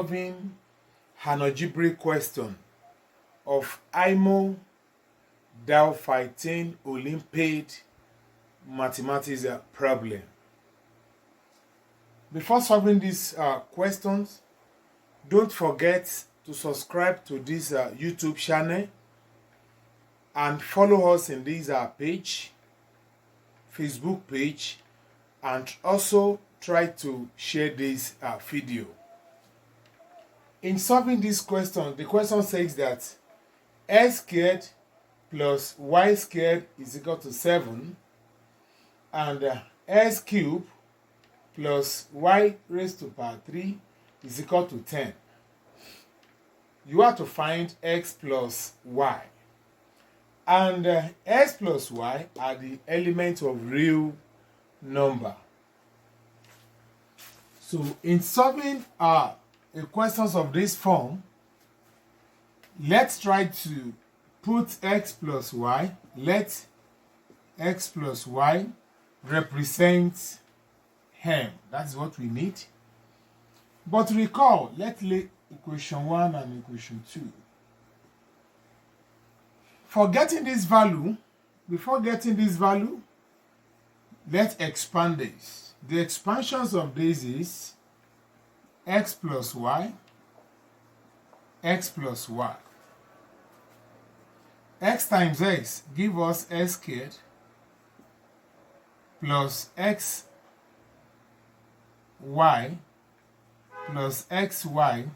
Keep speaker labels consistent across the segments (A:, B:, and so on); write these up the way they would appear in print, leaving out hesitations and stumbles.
A: Solving an algebraic question of IMO Delphi olympaid mathematics problem. Before solving these questions, don't forget to subscribe to this YouTube channel and follow us in this page, Facebook page, and also try to share this video. In solving this question, the question says that x squared plus y squared is equal to 7 and x cubed plus y raised to power 3 is equal to 10. You have to find x plus y. And x plus y are the elements of real number. So in solving questions of this form, let's try to put x plus y. Let x plus y represent m. That's what we need. But recall, let's lay equation 1 and equation 2. Before getting this value, let's expand this. The expansions of this is x plus y, x plus y. X times x give us x squared plus x y plus xy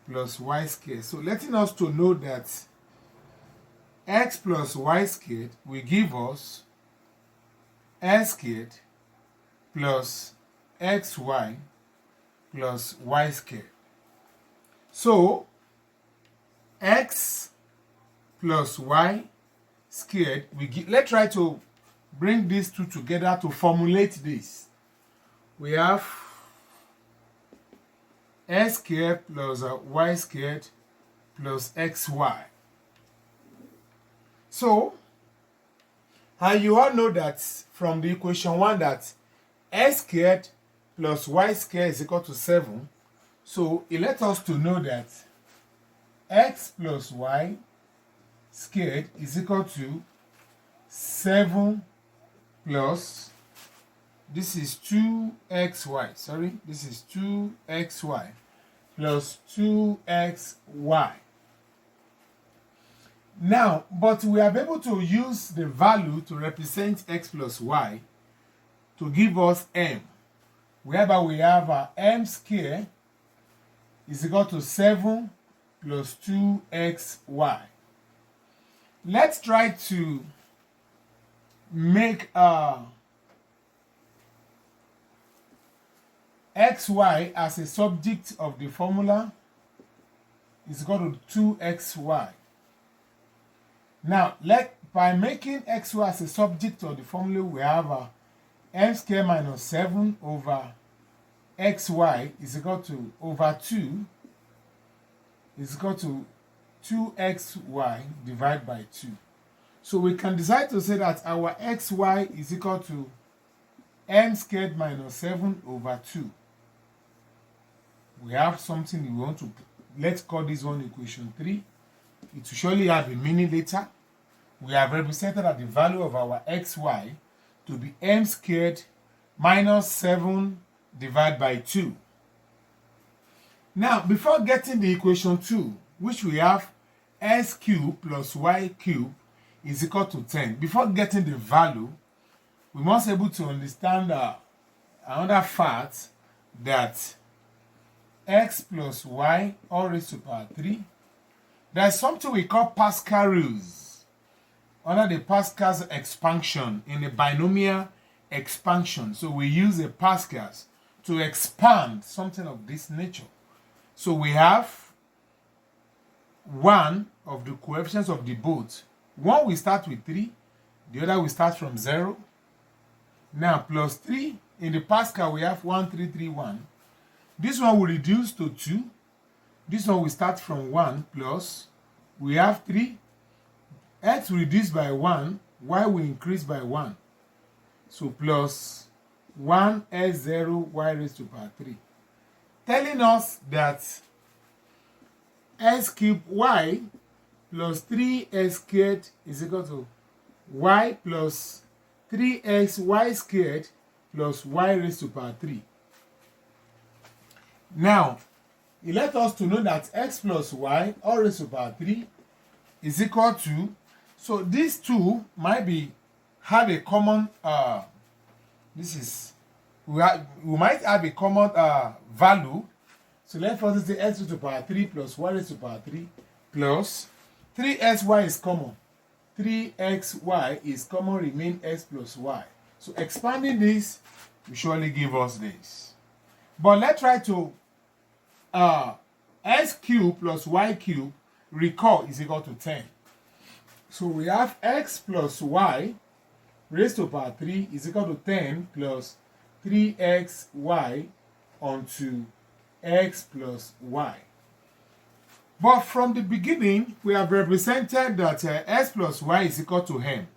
A: plus y squared. So letting us to know that x plus y squared will give us x squared plus xy plus y squared. So x plus y squared we give. Let's try to bring these two together to formulate this. We have x squared plus y squared plus xy. So, and you all know that from the equation 1 that x squared plus y squared is equal to 7. So, it lets us to know that x plus y squared is equal to 7 plus, this is 2xy, sorry, this is 2xy plus 2xy. Now, but we are able to use the value to represent x plus y to give us m, whereby we have m squared is equal to 7 plus 2xy. Let's try to make xy as a subject of the formula is equal to 2xy. Now, by making xy as a subject of the formula, we have m squared minus 7 over xy is equal to over 2 is equal to 2xy divided by 2. So we can decide to say that our xy is equal to m squared minus 7 over 2. We have something we want to, let's call this one equation 3. It will surely have a meaning later. We have represented that the value of our xy to be m squared minus 7 divided by 2. Now, before getting the equation 2, which we have x cubed plus y cubed is equal to 10. Before getting the value, we must be able to understand another fact that x plus y all raised to power 3. There's something we call Pascal rules under the Pascal's expansion in a binomial expansion. So we use the Pascals to expand something of this nature. So we have one of the coefficients of the both. One will start with 3, the other will start from 0. Now plus 3, in the Pascal we have 1, 3, 3, 1. This one will reduce to 2. This one will start from 1 plus, we have 3. X will reduce by 1, y will increase by 1. So plus 1 x0 y raised to power 3. telling us that x cubed y plus 3x squared is equal to y plus 3xy squared plus y raised to power 3. Now, it let us to know that x plus y all raised to power 3 is equal to, so these two might be have a common we might have a common value. So let's first say x raised to power 3 plus y raised to power 3 plus 3xy is common. 3xy is common, remain x plus y. So expanding this will surely give us this. But let's try to x cubed plus y cubed, recall, is equal to 10. So we have x plus y raised to power 3 is equal to 10 plus 3xy onto x plus y. But from the beginning, we have represented that x plus y is equal to m.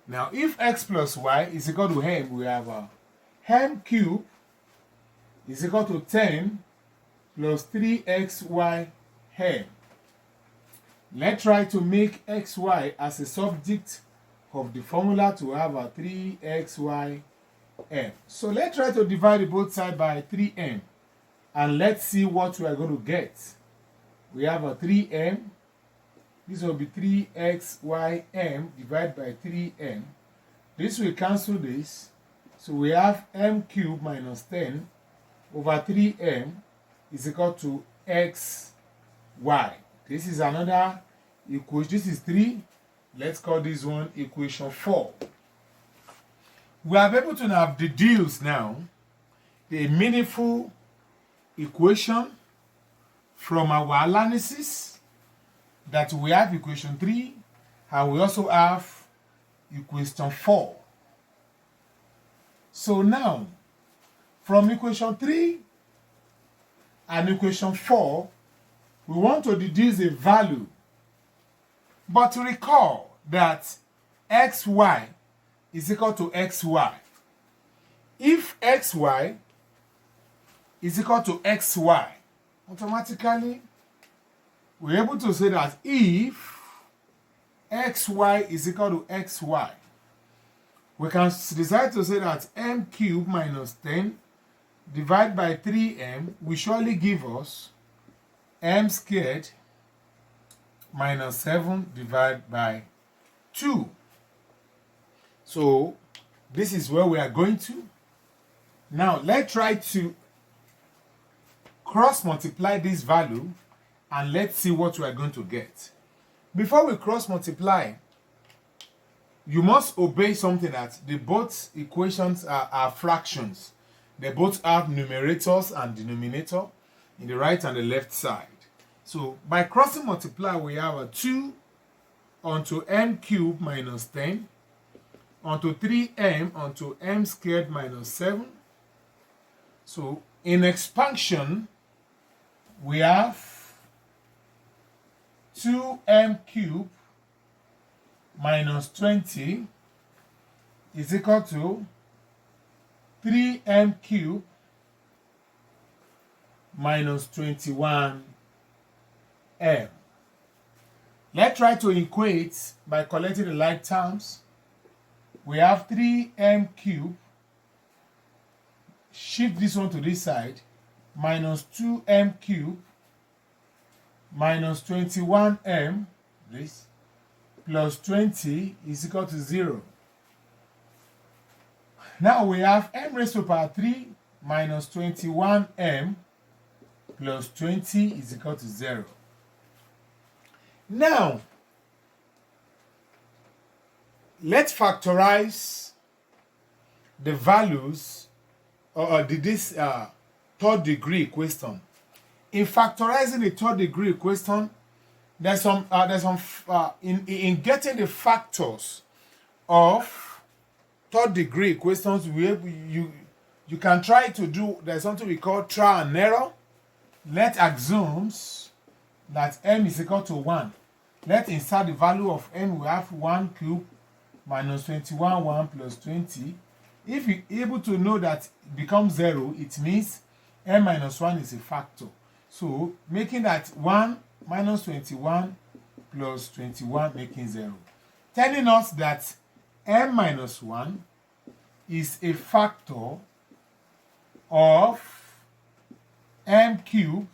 A: Now, if x plus y is equal to m, we have m cubed is equal to 10 plus 3xy m. Let's try to make xy as a subject of the formula to have a 3xy m. So let's try to divide both sides by 3m. And let's see what we are going to get. We have a 3m. This will be 3xym divided by 3m. This will cancel this. So we have m cubed minus 10 over 3m is equal to xy. This is another equation. This is 3. Let's call this one equation 4. We are able to have deduced now a meaningful equation from our analysis that we have equation 3 and we also have equation 4. So now, from equation 3 and equation 4, we want to deduce a value. But recall that xy is equal to xy. If xy is equal to xy, automatically we're able to say that if xy is equal to xy, we can decide to say that m cubed minus 10 divided by 3m will surely give us m squared minus 7 divided by 2. So this is where we are going to. Now let's try to cross multiply this value and let's see what we are going to get. Before we cross multiply, you must obey something that the both equations are fractions. They both have numerators and denominator in the right and the left side. So by crossing multiply, we have a 2 onto m cubed minus 10 onto 3m onto m squared minus 7. So in expansion, we have 2m cubed minus 20 is equal to 3m cubed minus 21m. Let's try to equate by collecting the like terms. We have 3m cubed, shift this one to this side, minus 2m cubed minus 21m, this, plus 20 is equal to 0. Now we have m raised to power 3 minus 21m plus 20 is equal to 0. Now, let's factorize the values of this third degree equation. In factorizing the third degree equation, in getting the factors of third degree equations, you can try to do, there's something we call trial and error. Let assumes that m is equal to 1. Let's insert the value of m. We have 1 cubed minus 21 1 plus 20. If you're able to know that it becomes 0, it means m minus 1 is a factor. So making that 1 minus 21 plus 21 making 0. Telling us that m minus 1 is a factor of m cubed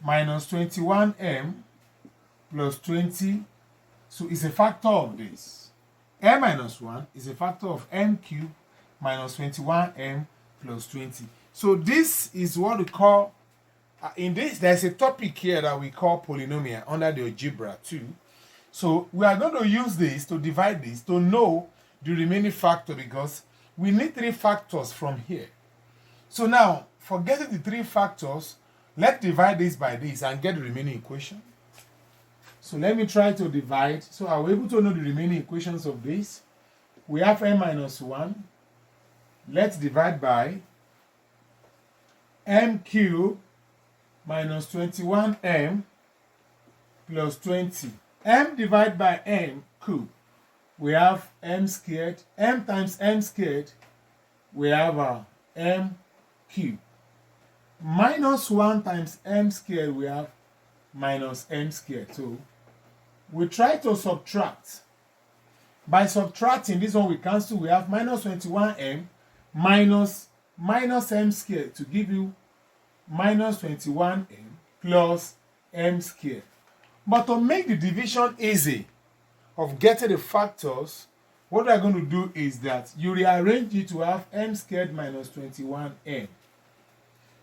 A: minus 21m plus 20. So it's a factor of this. m minus 1 is a factor of m cubed minus 21m plus 20. So this is what we call, in this, there's a topic here that we call polynomial under the algebra too. So we are going to use this to divide this to know the remaining factor, because we need 3 factors from here. So now, forgetting the 3 factors, let's divide this by this and get the remaining equation. So let me try to divide. So are we able to know the remaining equations of this? We have m minus 1. Let's divide by m cubed minus 21m plus 20. M divided by m cubed, we have m squared. M times m squared, we have m cubed. Minus 1 times m squared, we have minus m squared. So we try to subtract. By subtracting, this one we cancel. We have minus 21m minus m squared to give you minus 21m plus m squared. But to make the division easy of getting the factors, what we are going to do is that you rearrange it to have m squared minus 21m.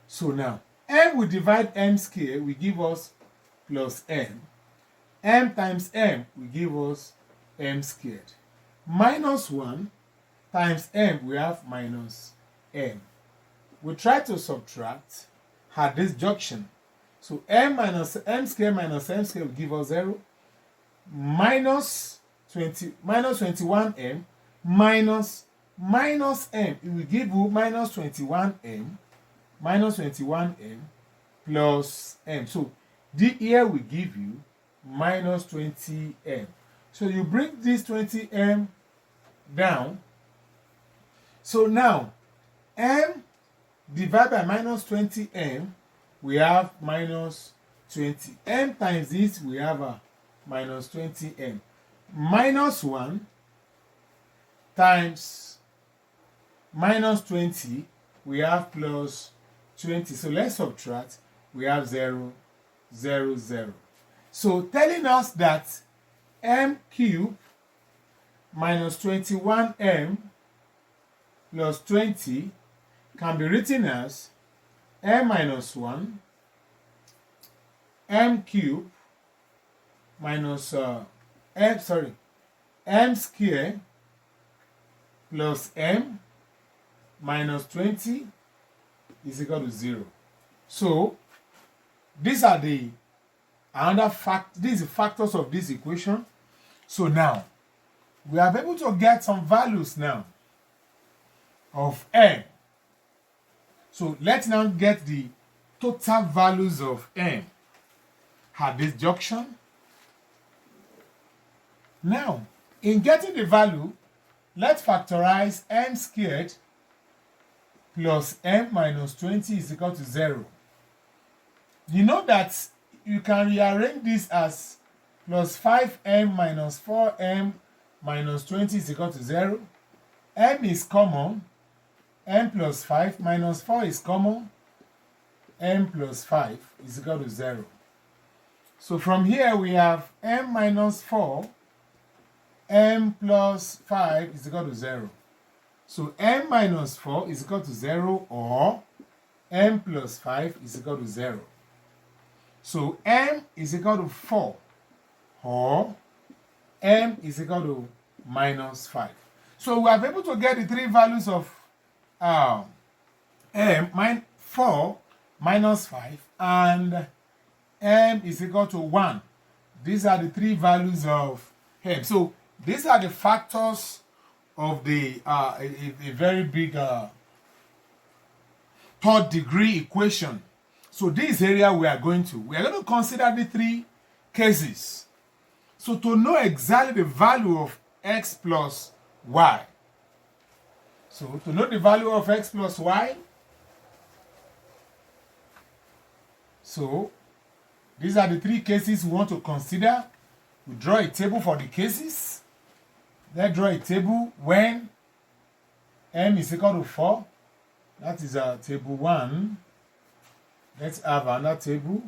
A: So now, m will divide m squared, will give us plus m. M times m will give us m squared. Minus 1 times m, we have minus m. We try to subtract at this junction. So m minus m squared minus m squared will give us 0. Minus 21m minus m, it will give you minus 21m plus m. So the here will give you minus 20m. So you bring this 20m down. So now m divided by minus 20m, we have minus 20. M times this, we have a minus 20m. Minus 1 times minus 20, we have plus 20. So let's subtract. We have 0, 0, 0. So telling us that m cubed minus 21m plus 20 can be written as m minus 1 m cubed minus m squared plus m minus 20 is equal to 0. So these are the these factors of this equation. So now we are able to get some values now of m. So let's now get the total values of m at this junction. Now, in getting the value, let's factorize m squared plus m minus 20 is equal to 0. You know that you can rearrange this as plus 5m minus 4m minus 20 is equal to 0. M is common. M plus 5 minus 4 is common. M plus 5 is equal to 0. So from here we have m minus 4, m plus 5 is equal to 0. So m minus 4 is equal to 0, or m plus 5 is equal to 0. So m is equal to 4, or m is equal to minus 5. So we are able to get the 3 values of m, 4 minus 5, and m is equal to 1. These are the 3 values of m. So these are the factors of the a very big third degree equation. So this area we are going to consider the 3 cases. So to know exactly the value of x plus y. So to know the value of x plus y, So these are the three cases we want to consider. We draw a table for the cases. Let's draw a table when m is equal to 4. That is table 1. Let's have another table.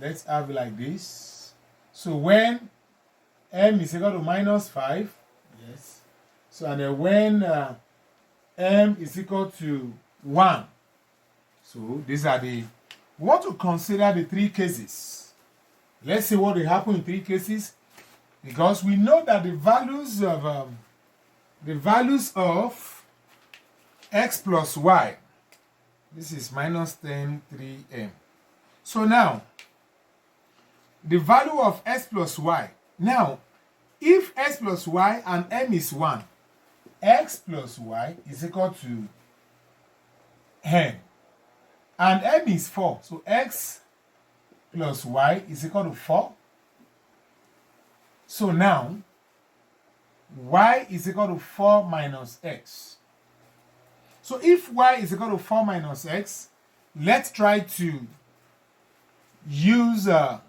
A: Let's have it like this. So when m is equal to minus 5, yes. So and then when m is equal to 1. So these are the, we want to consider the three cases. Let's see what will happen in three cases, because we know that the values of x plus y, this is minus 10, 3m. So now, the value of x plus y. Now, if x plus y and m is 1, x plus y is equal to m. And m is 4. So x plus y is equal to 4. So now, y is equal to 4 minus x. So if y is equal to 4 minus x, let's try to use the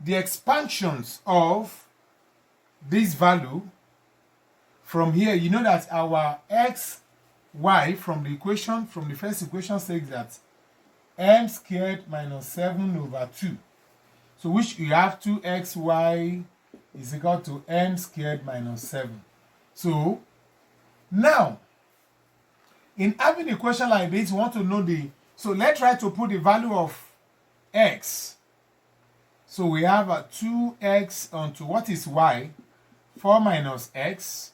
A: expansions of this value from here. You know that our x, y from the equation, from the first equation, says that m squared minus 7 over 2. So which you have 2xy is equal to m squared minus 7. So now, in having an equation like this, we want to know the, so let's try to put the value of x. So we have 2x onto what is y, 4 minus x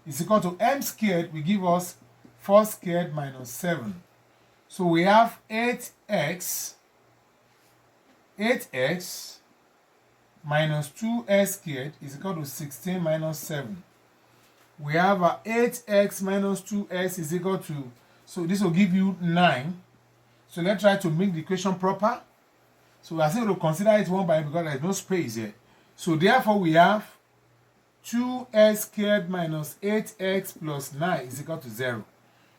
A: is equal to m squared, will give us 4 squared minus 7. So we have 8x minus 2x squared is equal to 16 minus 7. We have 8x minus 2x is equal to, so this will give you 9. So let's try to make the equation proper. So we are still going to consider it one by one because there is no space here. So therefore we have 2x squared minus 8x plus 9 is equal to 0.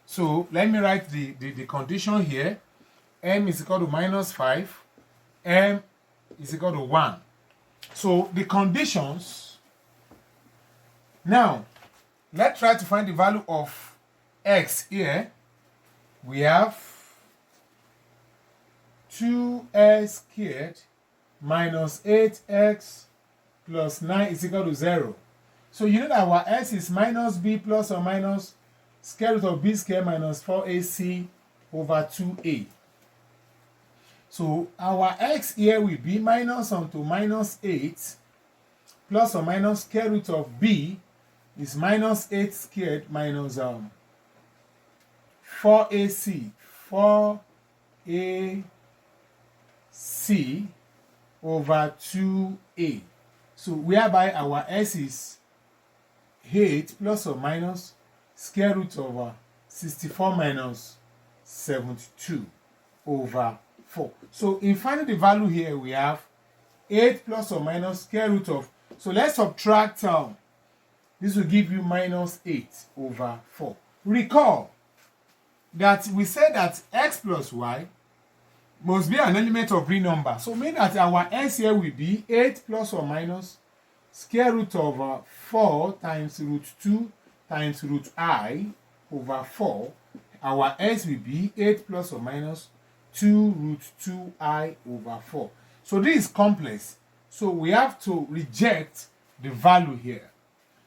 A: So let me write the condition here. M is equal to minus 5. M is equal to 1. So the conditions. Now, let's try to find the value of x here. We have 2x squared minus 8x plus 9 is equal to 0. So you know that our x is minus b plus or minus square root of b squared minus 4ac over 2a. So our x here will be minus onto minus 8 plus or minus square root of b is minus 8 squared minus 4ac, 4ac over 2a. So whereby our s is 8 plus or minus square root of 64 minus 72 over 4. So in finding the value here, we have 8 plus or minus square root of, so let's subtract, this will give you minus 8 over 4. Recall that we said that x plus y must be an element of real number. So mean that our s here will be 8 plus or minus square root of 4 times root 2 times root I over 4. Our s will be 8 plus or minus 2 root 2I over 4. So this is complex. So we have to reject the value here.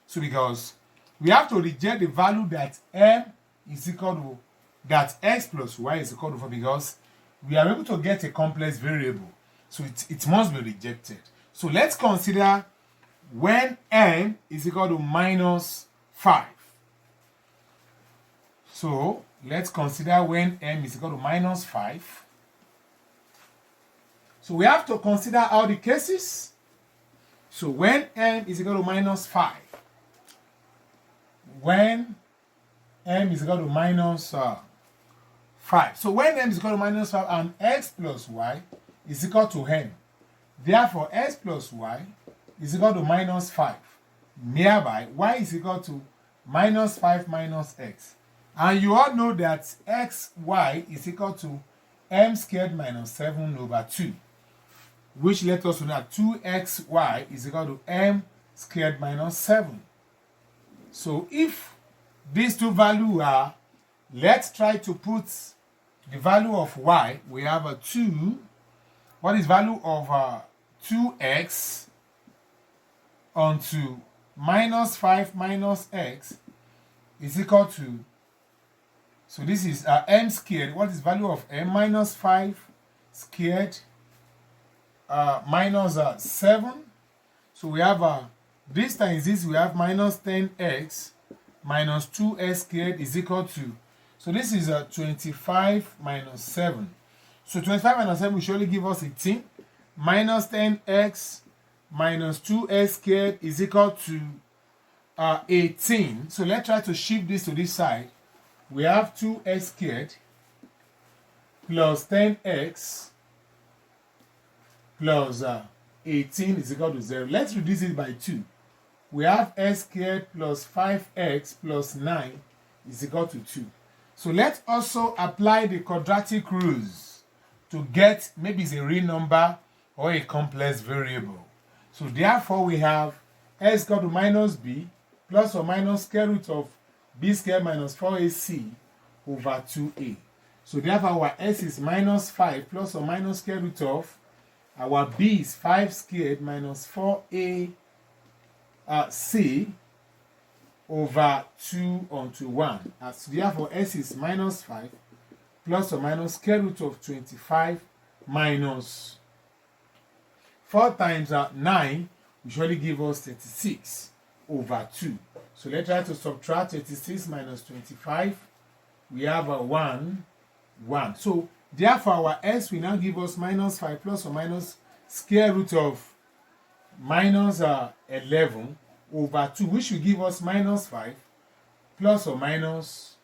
A: So because we have to reject the value that m is equal to, that x plus y is equal to 4, because we are able to get a complex variable. So it must be rejected. So let's consider when m is equal to minus 5. So let's consider when m is equal to minus 5. So we have to consider all the cases. So when m is equal to minus 5, when m is equal to minus 5. So when m is equal to minus 5 and x plus y is equal to n, therefore x plus y is equal to minus 5. Nearby, y is equal to minus 5 minus x. And you all know that xy is equal to m squared minus 7 over 2, which let us know that 2xy is equal to m squared minus 7. So if these two values are, let's try to put the value of y. We have a 2. What is value of 2x onto minus 5 minus x is equal to, so this is m squared. What is value of m? Minus 5 squared minus 7. So we have this times this, we have minus 10x minus 2x squared is equal to, so this is 25 minus 7. So 25 minus 7 will surely give us 18. Minus 10x minus 2x squared is equal to 18. So let's try to shift this to this side. We have 2x squared plus 10x plus 18 is equal to 0. Let's reduce it by 2. We have x squared plus 5x plus 9 is equal to 2. So let's also apply the quadratic rules to get, maybe it's a real number or a complex variable. So therefore we have x equal to minus b plus or minus square root of b squared minus 4ac over 2a. So therefore our s is minus 5 plus or minus square root of, our b is 5 squared minus 4a c over 2 onto 1. As therefore s is minus 5 plus or minus square root of 25 minus 4 times 9 will surely give us 36 over 2. So let's try to subtract 36 minus 25. We have a 1, 1. So therefore our s will now give us minus 5 plus or minus square root of minus 11 over 2, which will give us minus 5 plus or minus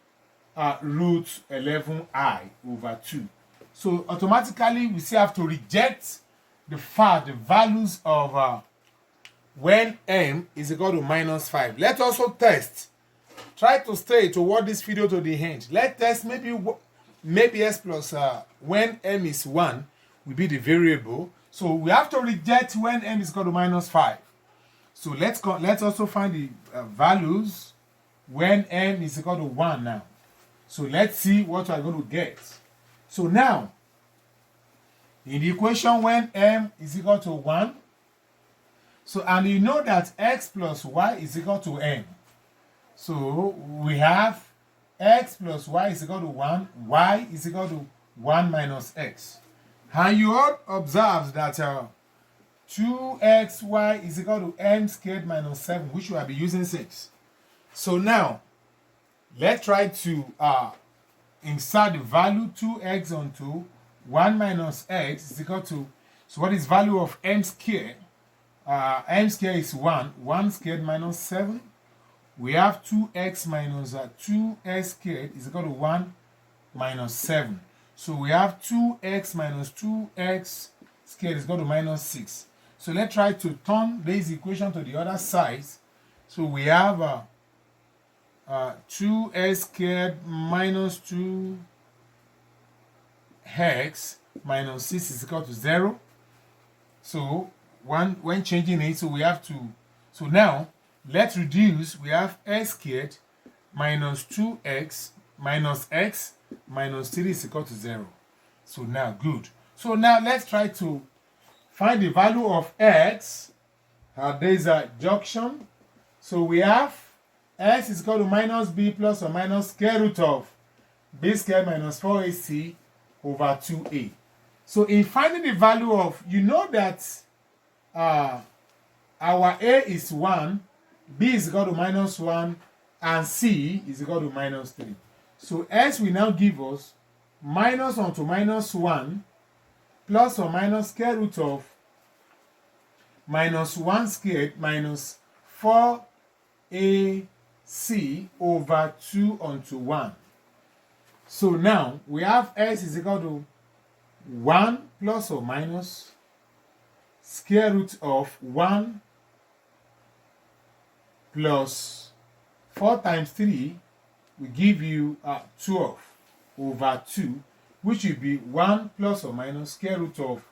A: root 11i over 2. So automatically we still have to reject the values of when m is equal to minus 5. Let's also test. Try to stay toward this video to the end. Let's test maybe s plus when m is 1 will be the variable. So we have to reject when m is equal to minus 5. So let's also find the values when m is equal to 1 now. So let's see what we're going to get. So now, in the equation when m is equal to 1, so and you know that x plus y is equal to m. So we have x plus y is equal to 1, y is equal to 1 minus x. And you all observe that 2xy is equal to m squared minus 7, which we will be using 6. So now, let's try to insert the value 2x onto 1 minus x is equal to, so what is value of m squared? M squared is 1, 1 squared minus 7. We have 2x minus 2x squared is equal to 1 minus 7. So we have 2x minus 2x squared is equal to minus 6. So let's try to turn this equation to the other side. So we have 2x squared minus 2x minus 6 is equal to 0. So when changing it, so we have to, so now let's reduce. We have x squared minus 2x minus x minus 3 is equal to 0. So now good. So now let's try to find the value of x. There is a junction. So we have x is equal to minus b plus or minus square root of b squared minus 4ac over 2a. So in finding the value of, you know that our a is 1, b is equal to minus 1, and c is equal to minus 3. So s will now give us minus onto minus 1 plus or minus square root of minus 1 squared minus 4ac over 2 onto 1. So now we have s is equal to 1 plus or minus square root of 1 plus 4 times 3 will give you 12 over 2, which will be 1 plus or minus square root of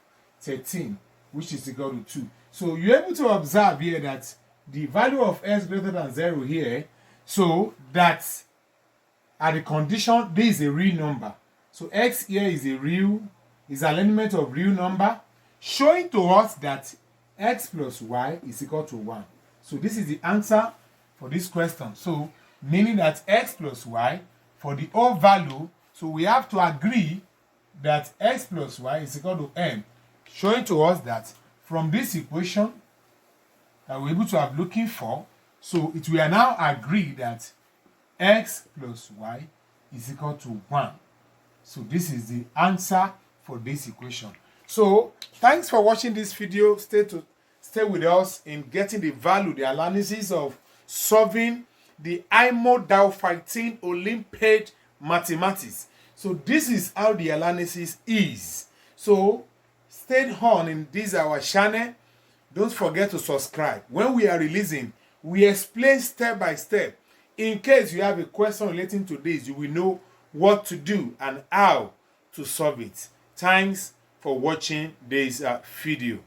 A: 13, which is equal to 2. So you're able to observe here that the value of x greater than 0 here, so that at the condition this is a real number. So x here is an element of real number, showing to us that x plus y is equal to 1. So this is the answer for this question. So meaning that x plus y for the whole value, so we have to agree that x plus y is equal to n, showing to us that from this equation that we're able to have looking for, so it will now agree that x plus y is equal to 1. So this is the answer for this equation. So thanks for watching this video. Stay with us in getting the value, the analysis of solving the imodal-fighting olympaid mathematics. So this is how the analysis is. So stay on in this our channel. Don't forget to subscribe. When we are releasing, we explain step by step. In case you have a question relating to this, you will know what to do and how to solve it. Thanks for watching this video.